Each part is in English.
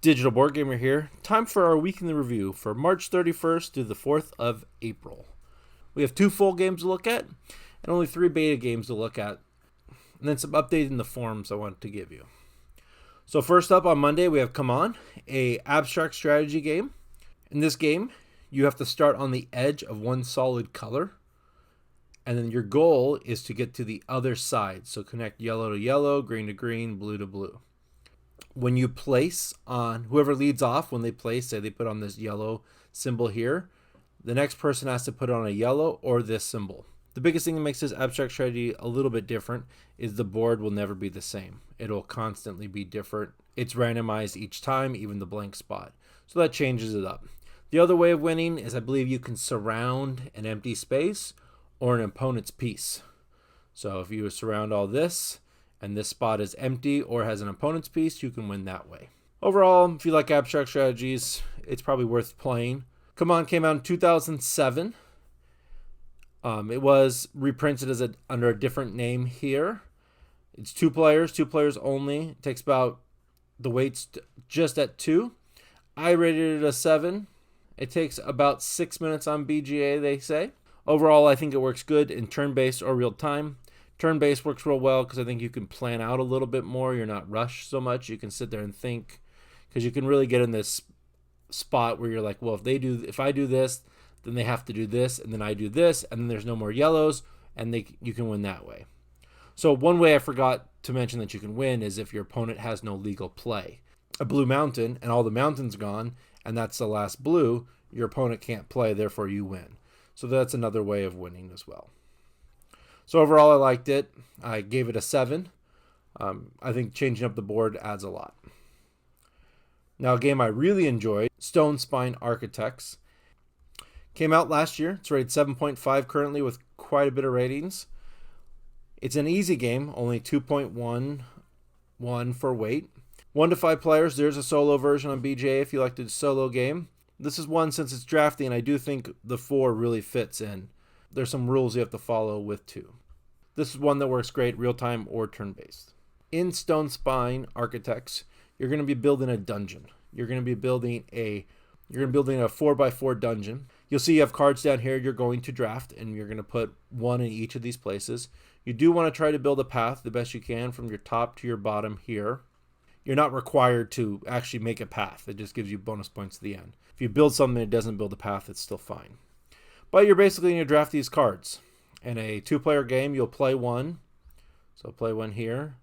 Digital Board Gamer here. Time for our weekly review for March 31st to the 4th of April. We have 2 full games to look at and only 3 beta games to look at, and then some updates in the forums I want to give you. So first up on Monday we have Kamon, a abstract strategy game. In this game, you have to start on the edge of one solid color, and then your goal is to get to the other side. So connect yellow to yellow, green to green, blue to blue. When you place on, whoever leads off, when they place, say they put on this yellow symbol here, the next person has to put on a yellow or this symbol. The biggest thing that makes this abstract strategy a little bit different is the board will never be the same. It'll constantly be different. It's randomized each time, even the blank spot. So that changes it up. The other way of winning is I believe you can surround an empty space or an opponent's piece. So if you surround all this and this spot is empty or has an opponent's piece, you can win that way. Overall, if you like abstract strategies, it's probably worth playing. Kamon came out in 2007. It was reprinted as under a different name here. It's 2 players only. It takes about, the weight's just at 2. I rated it a 7. It takes about 6 minutes on BGA, they say. Overall, I think it works good in turn-based or real-time. Turn-based works real well because I think you can plan out a little bit more. You're not rushed so much. You can sit there and think, because you can really get in this spot where you're like, well, if I do this, then they have to do this, and then I do this, and then there's no more yellows, and you can win that way. So one way I forgot to mention that you can win is if your opponent has no legal play. A blue mountain, and all the mountains gone, and that's the last blue, your opponent can't play, therefore you win. So that's another way of winning as well. So overall, I liked it. I gave it a 7. I think changing up the board adds a lot. Now, a game I really enjoyed, Stonespine Architects. Came out last year. It's rated 7.5 currently with quite a bit of ratings. It's an easy game, only 2.11 for weight. 1 to 5 players. There's a solo version on BGA if you like to solo game. This is one, since it's drafty, and I do think the 4 really fits in. There's some rules you have to follow with 2. This is one that works great, real-time or turn-based. In Stonespine Architects, you're going to be building a dungeon. You're going to be building a 4x4 dungeon. You'll see you have cards down here you're going to draft, and you're going to put 1 in each of these places. You do want to try to build a path the best you can from your top to your bottom here. You're not required to actually make a path. It just gives you bonus points at the end. If you build something that doesn't build a path, it's still fine. But you're basically going to draft these cards. In a 2-player game, you'll play 1. So play 1 here.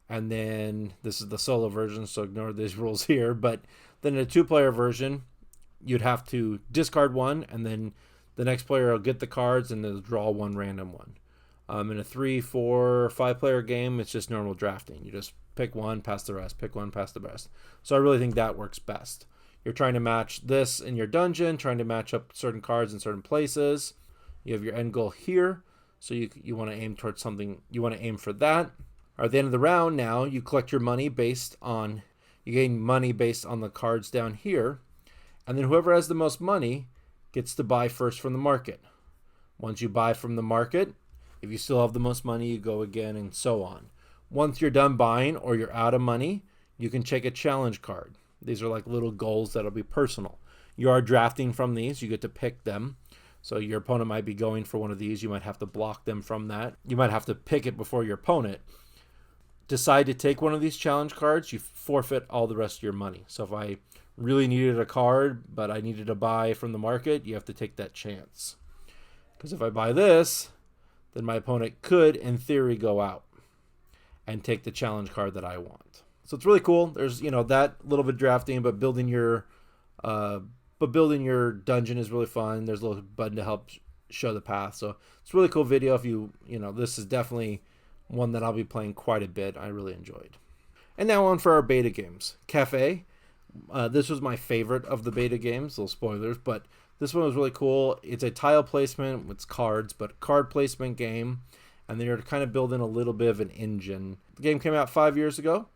And then this is the solo version, so ignore these rules here. But then in a 2-player version, you'd have to discard 1, and then the next player will get the cards and they'll draw 1 random one. In a 3, 4, 5-player game, it's just normal drafting. You just pick 1, pass the rest, pick 1, pass the rest. So I really think that works best. You're trying to match this in your dungeon, trying to match up certain cards in certain places. You have your end goal here, so you want to aim towards something. You want to aim for that. At the end of the round now, you collect your money you gain money based on the cards down here, and then whoever has the most money gets to buy first from the market. Once you buy from the market, if you still have the most money, you go again, and so on. Once you're done buying or you're out of money, you can take a challenge card. These are like little goals that'll be personal. You are drafting from these. You get to pick them. So your opponent might be going for one of these. You might have to block them from that. You might have to pick it before your opponent. Decide to take one of these challenge cards, you forfeit all the rest of your money. So if I really needed a card, but I needed to buy from the market, you have to take that chance. Because if I buy this, then my opponent could, in theory, go out and take the challenge card that I want. So it's really cool. There's, that little bit of drafting, but building your dungeon is really fun. There's a little button to help show the path. So it's a really cool video. If this is definitely one that I'll be playing quite a bit. I really enjoyed. And now on for our beta games. Cafe. This was my favorite of the beta games. Little spoilers, but this one was really cool. It's a tile placement with cards, but card placement game. And then you're kind of building a little bit of an engine. The game came out 5 years ago.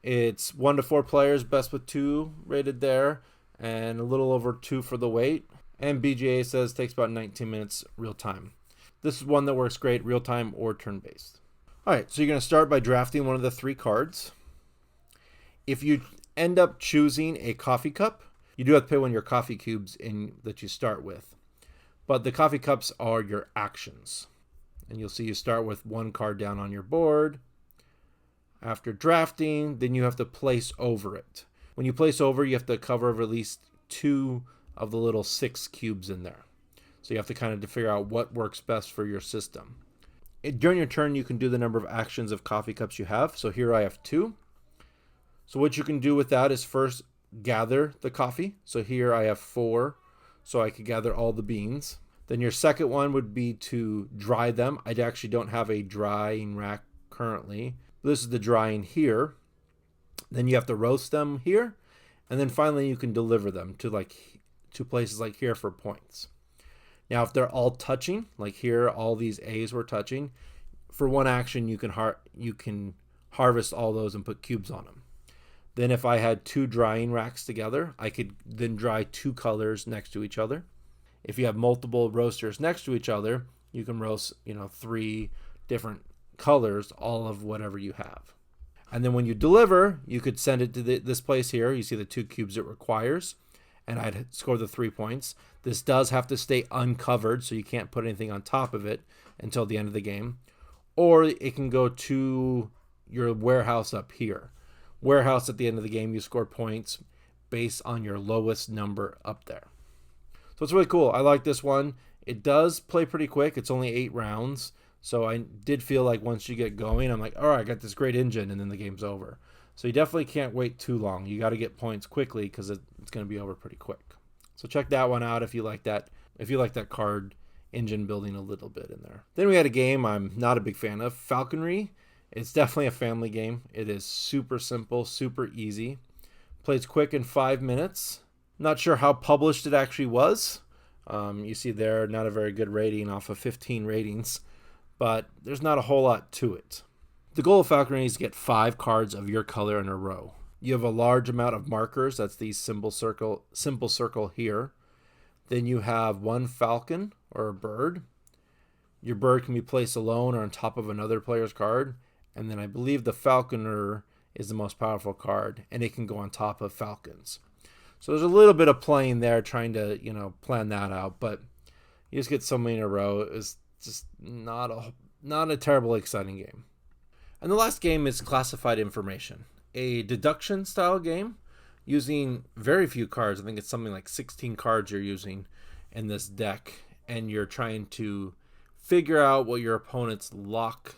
It's 1 to 4 players, best with 2 rated there, and a little over 2 for the weight. And BGA says takes about 19 minutes real time. This is one that works great real time or turn based. All right, so you're going to start by drafting one of the 3 cards. If you end up choosing a coffee cup. You do have to pay one of your coffee cubes in that you start with. But the coffee cups are your actions. And you'll see you start with one card down on your board. After drafting, then you have to place over it. When you place over, you have to cover over at least 2 of the little 6 cubes in there. So you have to kind of figure out what works best for your system. During your turn, you can do the number of actions of coffee cups you have. So here I have 2. So what you can do with that is first gather the coffee. So here I have 4, so I could gather all the beans. Then your second one would be to dry them. I actually don't have a drying rack currently. This is the drying here. Then you have to roast them here. And then finally you can deliver them to places like here for points. Now if they're all touching, like here all these A's were touching, for one action you can harvest all those and put cubes on them. Then if I had 2 drying racks together, I could then dry 2 colors next to each other. If you have multiple roasters next to each other, you can roast, 3 different colors, all of whatever you have. And then when you deliver, you could send it to this place here. You see the 2 cubes it requires, and I'd score the 3 points. This does have to stay uncovered, so you can't put anything on top of it until the end of the game. Or it can go to your warehouse up here. Warehouse at the end of the game, you score points based on your lowest number up there. So it's really cool. I like this one. It does play pretty quick. It's only 8 rounds. So I did feel like once you get going, I'm like, all right, I got this great engine, and then the game's over. So you definitely can't wait too long. You got to get points quickly because it's going to be over pretty quick. So check that one out if you like that. If you like that card engine building a little bit in there. Then we had a game I'm not a big fan of, Falconry. It's definitely a family game. It is super simple, super easy. Plays quick in 5 minutes. Not sure how published it actually was. You see there, not a very good rating off of 15 ratings, but there's not a whole lot to it. The goal of Falconry is to get 5 cards of your color in a row. You have a large amount of markers. That's the simple circle here. Then you have 1 falcon or a bird. Your bird can be placed alone or on top of another player's card. And then I believe the falconer is the most powerful card, and it can go on top of falcons. So there's a little bit of playing there trying to, plan that out. But you just get so many in a row. It was just not a terribly exciting game. And the last game is Classified Information, a deduction style game using very few cards. I think it's something like 16 cards you're using in this deck, and you're trying to figure out what your opponent's lock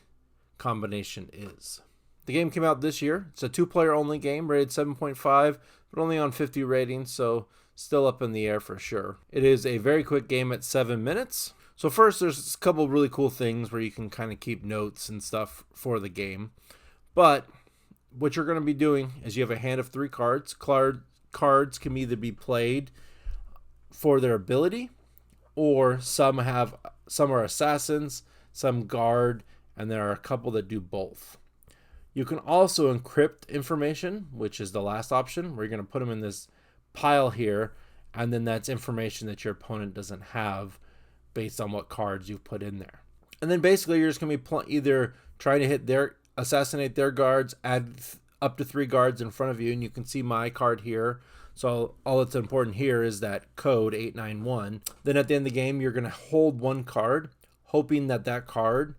combination is. The game came out this year. It's a 2-player only game, rated 7.5, but only on 50 ratings, so still up in the air for sure. It is a very quick game at 7 minutes. So first, there's a couple really cool things where you can kind of keep notes and stuff for the game. But what you're going to be doing is you have a hand of 3 cards. Cards can either be played for their ability, or some are assassins, some guard, and there are a couple that do both. You can also encrypt information, which is the last option, where you're going to put them in this pile here, and then that's information that your opponent doesn't have based on what cards you've put in there. And then basically you're just going to be either trying to assassinate their guards, add up to 3 guards in front of you, and you can see my card here. So all that's important here is that code 891. Then at the end of the game, you're going to hold 1 card, hoping that card,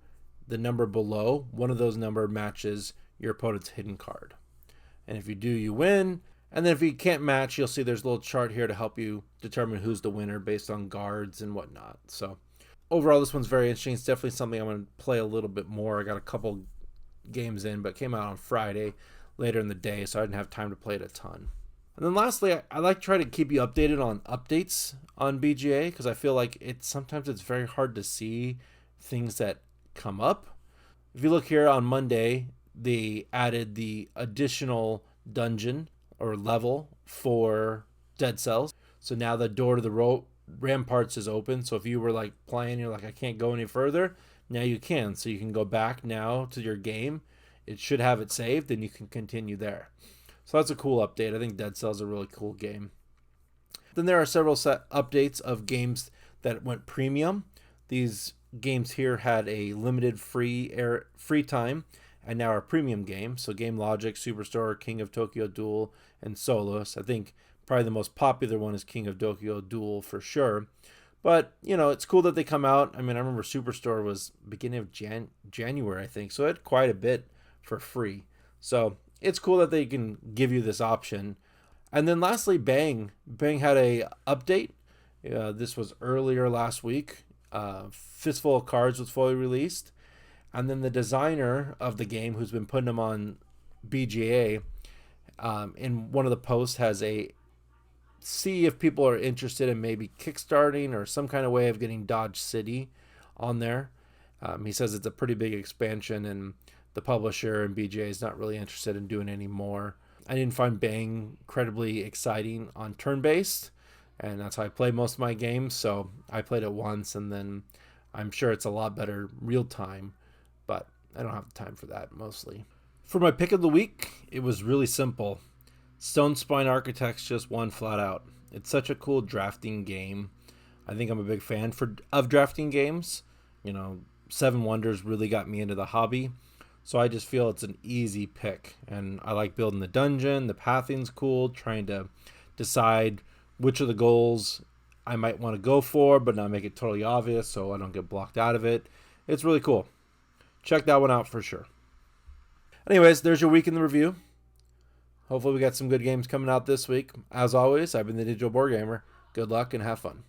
the number below, one of those number matches your opponent's hidden card. And if you do, you win. And then if you can't match, you'll see there's a little chart here to help you determine who's the winner based on guards and whatnot. So overall, this one's very interesting. It's definitely something I'm going to play a little bit more. I got a couple games in, but it came out on Friday later in the day, so I didn't have time to play it a ton. And then lastly, I like to try to keep you updated on updates on BGA, because I feel like sometimes it's very hard to see things that come up. If you look here on Monday, they added the additional dungeon or level for Dead Cells. So now the door to the ramparts is open. So if you were like playing, you're like, I can't go any further. Now you can. So you can go back now to your game. It should have it saved, and you can continue there. So that's a cool update. I think Dead Cells is a really cool game. Then there are several set updates of games that went premium. These games here had a limited free time, and now our premium game. So Game Logic, Superstore, King of Tokyo Duel, and Solos. I think probably the most popular one is King of Tokyo Duel for sure. But, it's cool that they come out. I mean, I remember Superstore was beginning of January, I think. So it had quite a bit for free. So it's cool that they can give you this option. And then lastly, Bang. Bang had a update. This was earlier last week. Fistful of Cards was fully released. And then the designer of the game, who's been putting them on BGA, in one of the posts has a see if people are interested in maybe kickstarting or some kind of way of getting Dodge City on there. He says it's a pretty big expansion and the publisher and BGA is not really interested in doing any more. I didn't find Bang incredibly exciting on turn-based, and that's how I play most of my games, so I played it once, and then I'm sure it's a lot better real-time, but I don't have the time for that mostly. For my pick of the week, it was really simple. Stonespine Architects just won flat out. It's such a cool drafting game. I think I'm a big fan of drafting games. Seven Wonders really got me into the hobby. So I just feel it's an easy pick. And I like building the dungeon. The pathing's cool. Trying to decide which of the goals I might want to go for, but not make it totally obvious so I don't get blocked out of it. It's really cool. Check that one out for sure. Anyways, there's your week in the review. Hopefully we got some good games coming out this week. As always, I've been the Digital Board Gamer. Good luck and have fun.